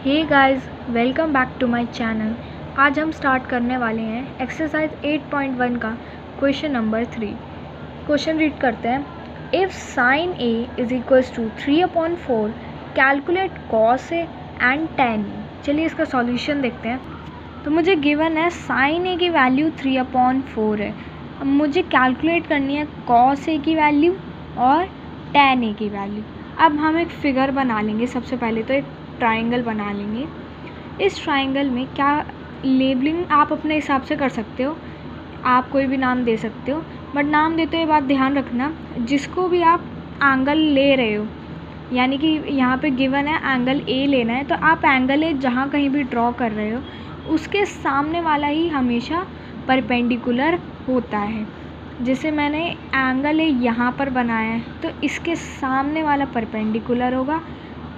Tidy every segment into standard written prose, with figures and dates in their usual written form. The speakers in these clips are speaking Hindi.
Hey guys, welcome back to my channel. आज हम स्टार्ट करने वाले हैं एक्सरसाइज 8.1 का क्वेश्चन नंबर 3। क्वेश्चन रीड करते हैं। If sine A is equals to 3/4 calculate cos A and tan A. चलिए इसका सॉल्यूशन देखते हैं। तो मुझे गिवन है साइन ए की वैल्यू 3/4 है। अब मुझे कैलकुलेट करनी है कॉस ए की वैल्यू और tan ए की वैल्यू। अब हम एक फिगर बना लेंगे। सबसे पहले तो एक ट्राइंगल बना लेंगे। इस ट्राइंगल में क्या लेबलिंग आप अपने हिसाब से कर सकते हो, आप कोई भी नाम दे सकते हो, बट नाम देते हुए बात ध्यान रखना, जिसको भी आप एंगल ले रहे हो, यानी कि यहाँ पे गिवन है एंगल ए लेना है, तो आप एंगल ए जहाँ कहीं भी ड्रॉ कर रहे हो उसके सामने वाला ही हमेशा परपेंडिकुलर होता है। जैसे मैंने एंगल ए यहाँ पर बनाया है तो इसके सामने वाला परपेंडिकुलर होगा।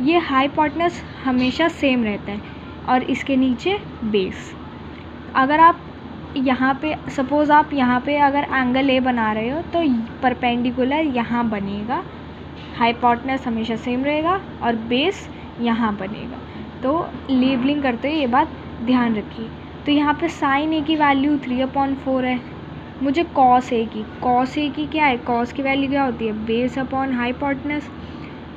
ये हाइपोटेनस हमेशा सेम रहता है और इसके नीचे बेस। अगर आप यहाँ पे सपोज़ आप यहाँ पे अगर एंगल ए बना रहे हो तो परपेंडिकुलर यहाँ बनेगा, हाइपोटेनस हमेशा सेम रहेगा और बेस यहाँ बनेगा। तो लेबलिंग करते हुए ये बात ध्यान रखिए। तो यहाँ पे साइन ए की वैल्यू 3/4 है। मुझे कॉस ए की क्या है, कॉस की वैल्यू क्या होती है, बेस अपॉन हाइपोटेनस।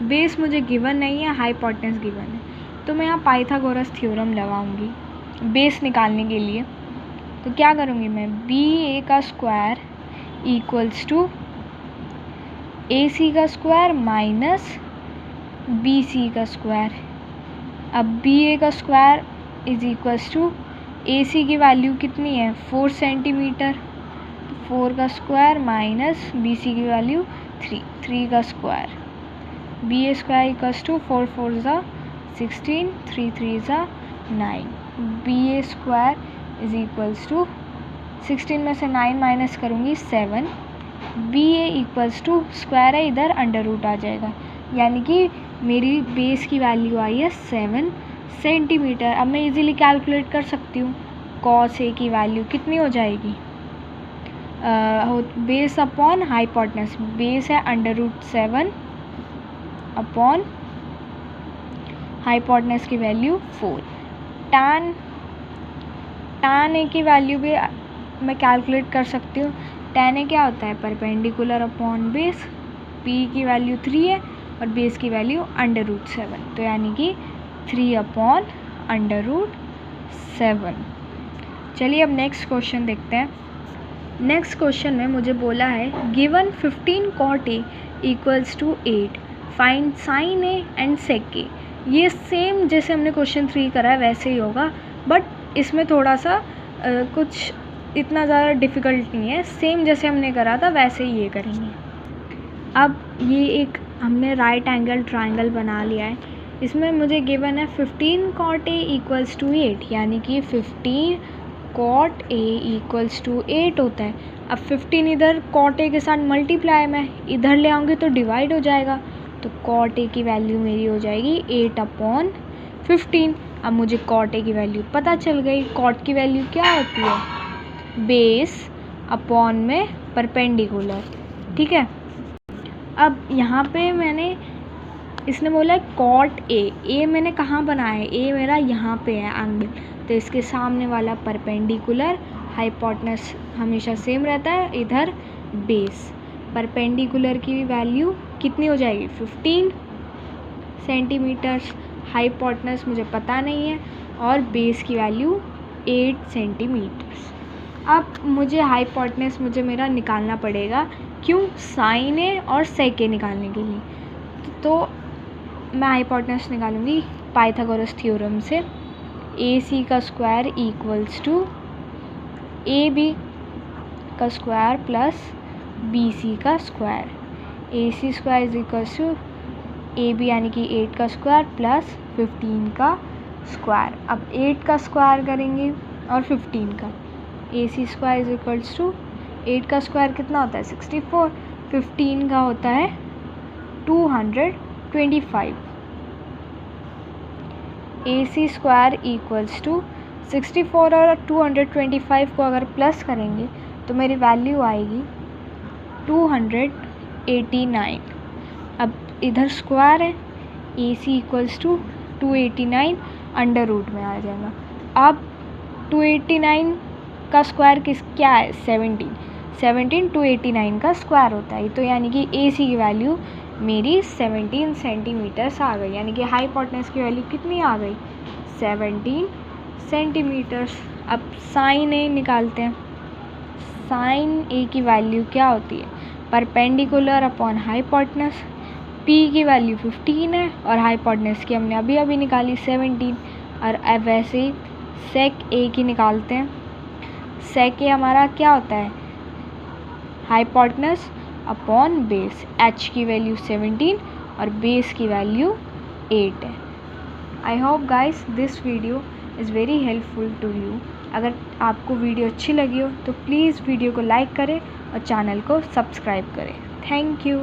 बेस मुझे गिवन नहीं है, हाइपोटेनस गिवन है, तो मैं यहाँ पाइथागोरस थ्योरम लगाऊंगी बेस निकालने के लिए। तो क्या करूँगी मैं, बी ए का square equals to A C का स्क्वायर माइनस बी सी का स्क्वायर। अब बी ए का स्क्वायर इज इक्वल्स टू ए सी की वैल्यू कितनी है 4 सेंटीमीटर, 4 का स्क्वायर माइनस बी सी की वैल्यू 3 का square. B A square equals to 4 4 ज़ा 16, 3 3 ज़ा 9। B A square is equals to 16 में से 9 माइनस करूँगी 7। B A equals to square है, इधर अंडर रूट आ जाएगा, यानी कि मेरी बेस की वैल्यू आई है 7 सेंटीमीटर। अब मैं इजीली कैलकुलेट कर सकती हूँ कॉस ए की वैल्यू कितनी हो जाएगी, बेस अपॉन हाइपोटेनस। बेस है √7 अपॉन हाइपोटेनस की वैल्यू 4। tan ए की वैल्यू भी मैं कैलकुलेट कर सकती हूँ। tan ए क्या होता है, परपेंडिकुलर अपॉन बेस। p की वैल्यू 3 है और बेस की वैल्यू √7, तो यानी कि 3/√7। चलिए अब नेक्स्ट क्वेश्चन देखते हैं। नेक्स्ट क्वेश्चन में मुझे बोला है given 15 cot A equals to 8, find sine A and sec A. ये सेम जैसे हमने क्वेश्चन 3 करा है वैसे ही होगा, बट इसमें थोड़ा सा कुछ इतना ज़्यादा डिफ़िकल्ट नहीं है। सेम जैसे हमने करा था वैसे ही ये करेंगे। अब ये एक हमने राइट एंगल ट्राइंगल बना लिया है। इसमें मुझे गिवन है 15 cot A इक्वल्स टू 8, यानी कि 15 cot A इक्वल्स टू 8 होता है। अब 15 इधर cot A के साथ मल्टीप्लाई मैं इधर ले आऊँगी तो डिवाइड हो जाएगा, तो cot A की वैल्यू मेरी हो जाएगी 8/15। अब मुझे cot A की वैल्यू पता चल गई। cot की वैल्यू क्या होती है, बेस अपॉन में परपेंडिकुलर, ठीक है। अब यहाँ पे मैंने इसने बोला है cot A मैंने कहाँ बनाया है, A मेरा यहाँ पे है एंगल, तो इसके सामने वाला परपेंडिकुलर, हाइपोटेनस हमेशा सेम रहता है, इधर बेस। परपेंडिकुलर की वैल्यू कितनी हो जाएगी 15 सेंटीमीटर, हाइपोटेनस मुझे पता नहीं है, और बेस की वैल्यू 8 सेंटीमीटर। अब मुझे हाइपोटेनस मेरा निकालना पड़ेगा, क्यों, साइन ए और सेक ए निकालने के लिए। तो मैं हाइपोटेनस निकालूंगी पाइथागोरस थ्योरम से। ए सी का square equals to A B का स्क्वायर प्लस बी सी का square. A C square is equals to A B यानी कि 8 का स्क्वायर प्लस 15 का स्क्वायर। अब 8 का स्क्वायर करेंगे और 15 का, ए C square is equals to 8 का स्क्वायर कितना होता है 64, 15 का होता है 225। ए सी स्क्वायर इक्वल्स टू 64 और 225 को अगर प्लस करेंगे तो मेरी वैल्यू आएगी 289। अब इधर स्क्वायर है, ए सी इक्वल्स टू 289 अंडर रूट में आ जाएगा। अब 289 का स्क्वायर क्या है? 17 289 का स्क्वायर होता है। तो यानी कि AC की वैल्यू मेरी 17 सेंटीमीटर्स आ गई, यानी कि हाइपोटेनस की वैल्यू कितनी आ गई? 17 सेंटीमीटर्स। अब साइन A निकालते हैं। साइन A की वैल्यू क्या होती है? Perpendicular upon hypotenuse. P की वैल्यू 15 है और हाइपोटेनस की हमने अभी अभी निकाली 17। और अब वैसे ही सेक A की निकालते हैं। सेक A हमारा क्या होता है? Hypotenuse upon base. H की वैल्यू 17 और बेस की वैल्यू 8 है। I hope guys this video is very helpful to you. अगर आपको वीडियो अच्छी लगी हो तो प्लीज़ वीडियो को लाइक करें और चैनल को सब्सक्राइब करें। Thank you.